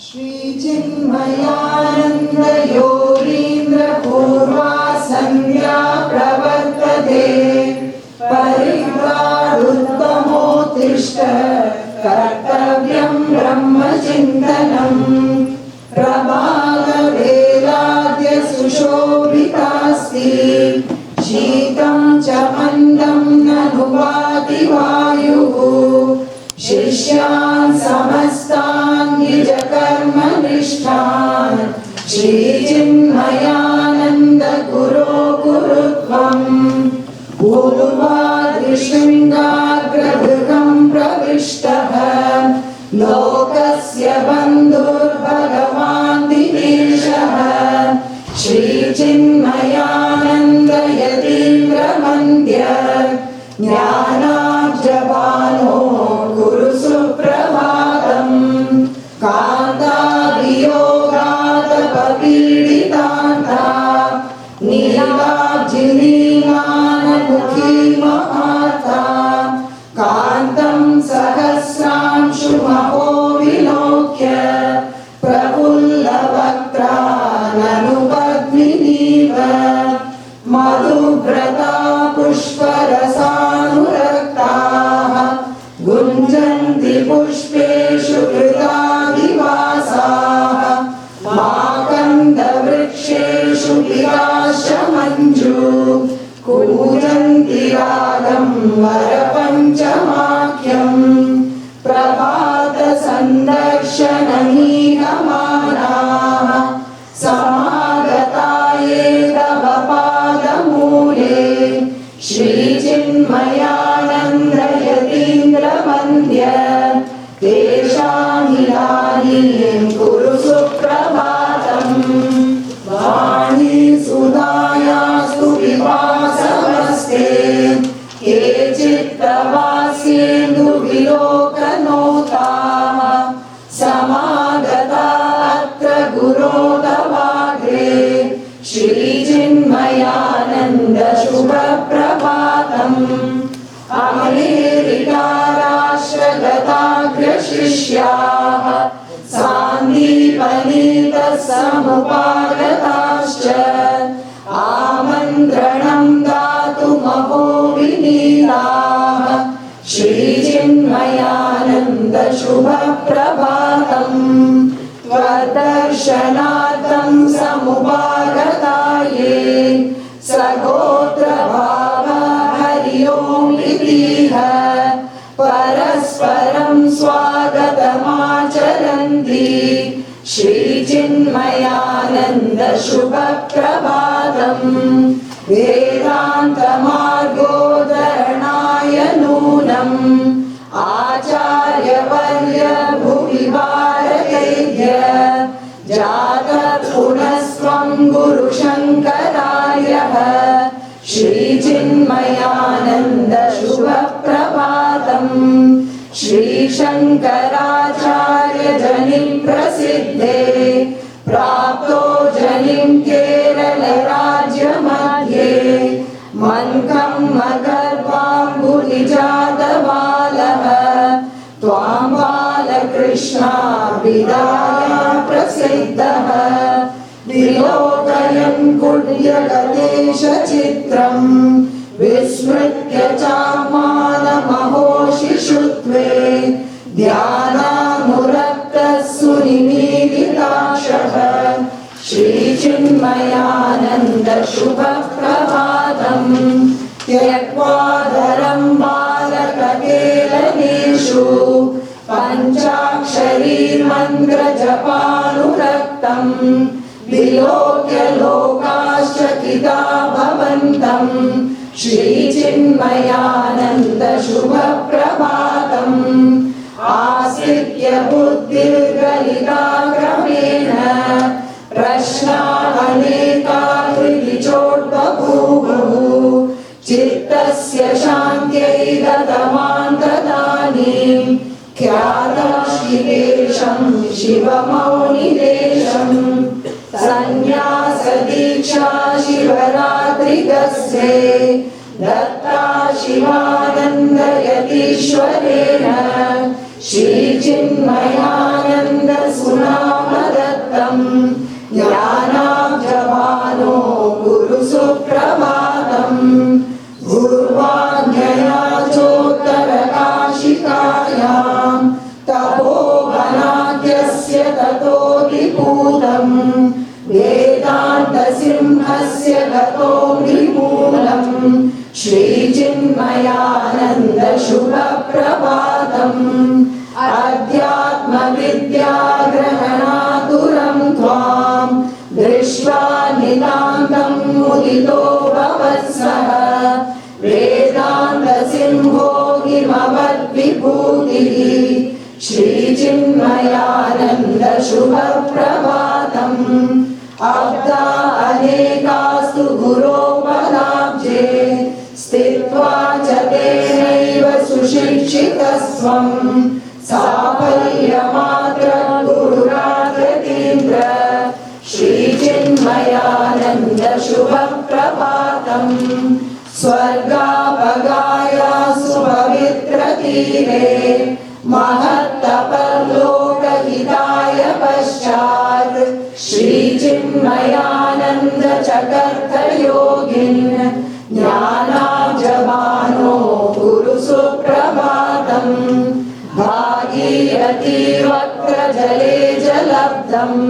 श्रीचिन्मयानन्द योगीन्द्रपूर्वा सन्ध्या प्रवर्तते परिव्राडुत्तमोत्तिष्ठ कर्तव्यं ब्रह्मचिन्तनम् प्रभातवेलाद्य सुशोभितास्ति शीतं च मन्दं ननु वाति वायुः शिष्यान् समस्तान् निजकर्मनिष्ठान् श्रीचिन्मयानन्द गुरो गुरुत्वम् ऊर्ध्वादिशृङ्गाग्रगृहं प्रविष्टः लोकस्य बन्धुर्भगवान् दिनेशः श्रीचिन्मयानन्द यतीन्द्रवन्द्य ज्ञानाब्जबानो गुरु सुप्रभातम् कान्ताभियोगादपपीडितान्ता नीलाब्जिनीमानमुखी महाता कान्तं सहस्रांशुमहो विलोक्य प्रफुल्लवक्त्रा ननु पद्मिनीव मधुव्रता पुष्परसानुरक्ताः गुञ्जन्ति पुष्पेषु कृतादिवासाः माकन्दवृक्षेषु विराश्च मञ्जु कूजन्ति रागं वरपञ्चमाख्यम् प्रभातसन्दर्शननीयमानाः समागता ये तव पादमूले श्रीचिन्मयानन्द यतीन्द्रवन्द्य तेषामिदानीं कुरु सुप्रभातम् वाणी सुधायास्तु विभासमस्ते केचित्तवास्येन्दुविलोकनोताः समागता अत्र गुरोदवाग्रे श्रीचिन्मयानन्द शुभप्रभातम् अमेरिकाराष्ट्रगताग्रशिष्याः सान्दीपनीतः समुपागताश्च आमन्त्रणं दातुमहो विनीताः श्रीचिन्मयानन्द शुभप्रभातम् त्वदर्शनार्थं समुपागता ये सगोत्रभाव हरि ओम् इतिह परस्परं स्वागतमाचरन्ति श्रीचिन्मयानन्द शुभप्रभातम् वेदान्तमार्गोदरणाय नूनम् आचार्यवर्य भुवि भारतैर्य जातः पुनस्त्वं गुरुशङ्करार्यः श्रीचिन्मयानन्द शुभप्रभातम् श्रीशङ्कराचार्य जनिं प्रसिद्धे प्राप्तो जनिं केरल राज्यमध्ये मन्कं मगर्वाङ्गुलिजातबालः त्वां बालकृष्णा विदाय प्रसिद्धः विलोकयन् कुड्यगदेशचित्रम् विस्मृत्य चामानमहो शिशुत्वे ध्यानानुरक्तः सुनिमीलिताक्षः श्रीचिन्मयानन्द शुभप्रभातम् त्यक्त्वादरं बालककेलनेषु पञ्चाक्षरी मन्त्रजपानुरक्तम् विलोक्य लोकाश्चकिता भवन्तम् श्रीचिन्मयानन्द शुभप्रभातम् आस्तिक्य बुद्धिर्गलिता क्रमेण प्रश्नानेका हृदि चोद्बभूवुः चित्तस्य शान्त्यै गतवान् तदानीं ख्यातश्रीकेशं शिवमौनिदेशम् संन्यासदीक्षा शिवरात्रिकस्ये दत्ता शिवानन्द यतीश्वरेण श्रीचिन्मयानन्द सुना कालिकायां तपोवनाद्यस्य ततोऽधिभूतम् वेदान्तसिंहस्य गतो निर्मूलम् श्रीचिन्मयानन्द शुभप्रभातम् अध्यात्मविद्याग्रहणातुरं त्वां दृष्ट्वा नितान्तं मुदितो भवत्सः वेदान्तसिंहो हिमवद्विभूतिः श्रीचिन्मयानन्द शुभप्रभातम् अब्धा अनेकास्तु गुरो पदाब्जे स्थित्वा च तेनैव सुशिक्षितस्त्वं साफल्यमात्र गुरुरागतीन्द्र श्रीचिन्मयानन्द शुभप्रभातम् स्वर्गापगायासु पवित्रतीरे महत्तपलोकहिताय पश्चात् श्रीचिन्मयानन्द चकर्तयोगिन् ज्ञानाब्जभानो गुरु सुप्रभातम् भागीरथी वक्रजले जलब्धम्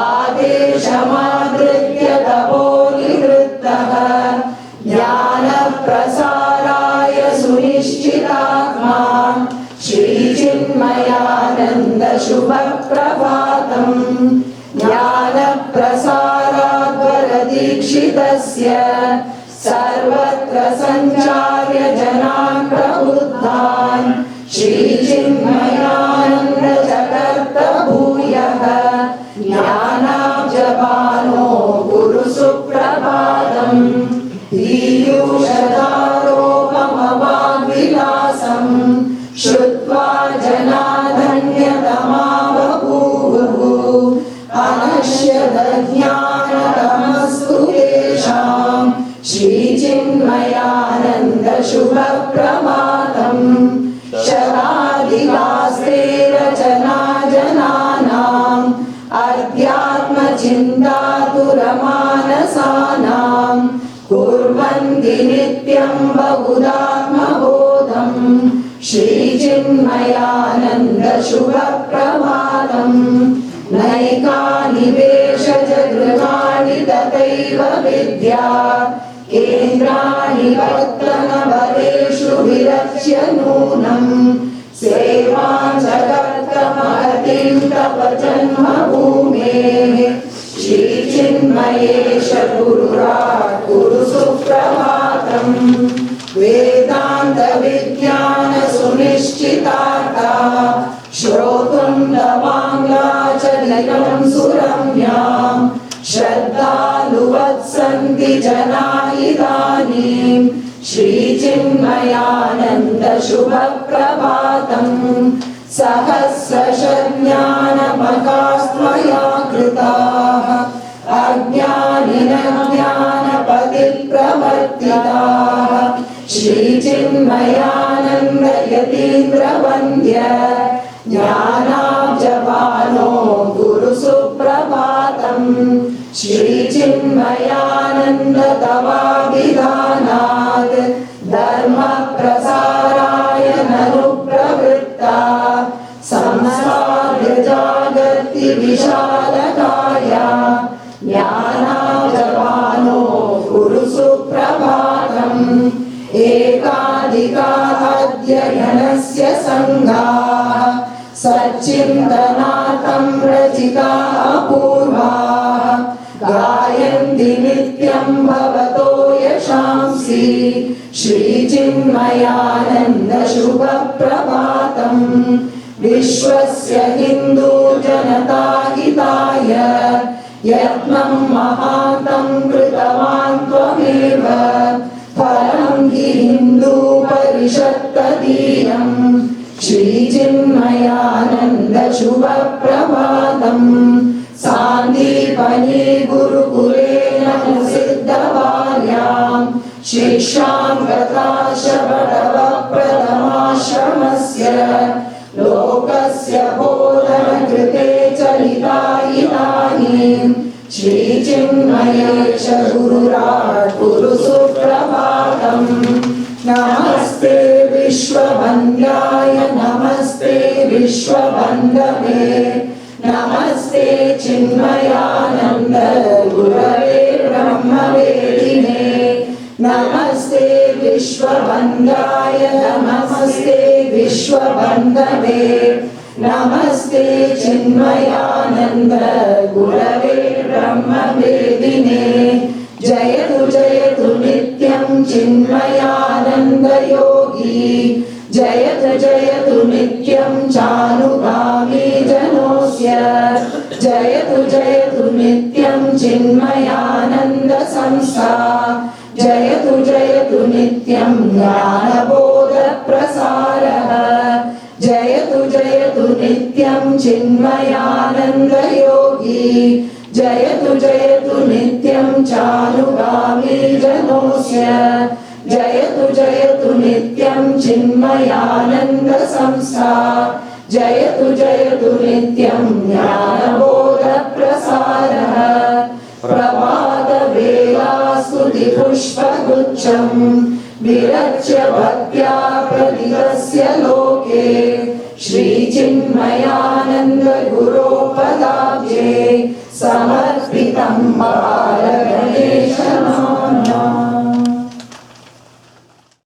आदेशमादृत्य तपो निवृत्तः ज्ञानप्रसाराय सुनिश्चितात्मा श्रीचिन्मयानन्द शुभप्रभातम् ज्ञानप्रसाराद्वरदीक्षितस्य सर्वत्र सञ्चार्य जनान् प्रबुद्धान् श्रीचिन्मयानन्द जगर्त भूयः ज्ञानाब्जभानो गुरु सुप्रभातम् पीयूषधारोपमवाग्विलासम् श्रुत्वा जना धन्यतमा बभूवुः अनश्यतज्ञानतमस्तु तेषां श्रीचिन्मयानन्द शुभप्रभातम् शताधिकास्ते रचना जनानाम् अध्यात्मचिन्तातुरमानसानाम् कुर्वन्ति नित्यं बहुधात्मबोधम् श्रीचिन्मयानन्द शुभप्रभातम् नैकानि भेषज गृहाणि तथैव विद्या केन्द्राणि वर्तनबलेषु विरच्य नूनम् सेवां जगत्तमहतीं तपजन्मभूमेः श्रीचिन्मयेश गुरुराट् गुरु सुप्रभातम् वेदान्तविज्ञान सुनिश्चितार्था श्रोतुं तवाङ्गाचलितं सुरम्यां श्रद्धालुवत्सन्ति जना इदानीं श्रीचिन्मयानन्द शुभप्रभातम् सहस्रशज्ञानमकास्त्वया कृताः अज्ञानिनः ज्ञानपतिप्रवर्तिताः श्रीचिन्मयानन्द यतीन्द्रवन्द्य ज्ञानाब्जभानो गुरु सुप्रभातम् श्रीचिन्मयानन्द तवाभिधानात् धर्मप्रसाराय ननुप्रवृत्ता संसार्य जागर्ति विशालकाया ज्ञानाब्जभानो गुरु सुप्रभातम् एकाधिकाध्ययनस्य सङ्घाः सच्चिन्तनार्थं रचिताः पूर्वाः गायन्ति नित्यं भवतो यशांसि श्रीचिन्मयानन्द शुभप्रभातम् विश्वस्य हिन्दू जनता हिताय यत्नं महान्तं कृतवान् त्वमेव फलं हि हिन्दू परिषत्तदीयम् श्रीचिन्मयानन्द शुभप्रभातम् सान्दीपनी गुरुकुलेन सिद्धभार्यां शिक्षां गता शबडवप्रथमाश्रमस्य लोकस्य बोधनकृते चलिता इदानीं श्रीचिन्मयेश गुरुराट् गुरु सुप्रभातम् नमस्ते विश्ववन्द्याय नमस्ते विश्ववन्दने नमस्ते चिन्मयानन्द गुरवे ब्रह्मवेदिने नमस्ते विश्ववन्द्याय नमस्ते विश्ववन्दने नमस्ते चिन्मयानन्द गुरवे ब्रह्मवेदिने जयतु नित्यं चिन्मयानन्द योगी जयतु नित्यं चानुगामी जनोस्य जयतु नित्यं चिन्मयानन्द संस्था जयतु नित्यं ज्ञानबोध प्रसारः जयतु नित्यं चिन्मयानन्द योगी जयतु नित्यं चानुगामी जनोस्य जयतु नित्यं चिन्मयानन्द संस्था जयतु नित्यं ज्ञानबोध प्रसारः प्रभात वेला स्तुति पुष्पगुच्छं विरच्य भक्त्या प्रदितस्य लोके श्रीचिन्मयानन्द गुरो पदाब्जे समर्पितं बालगणेश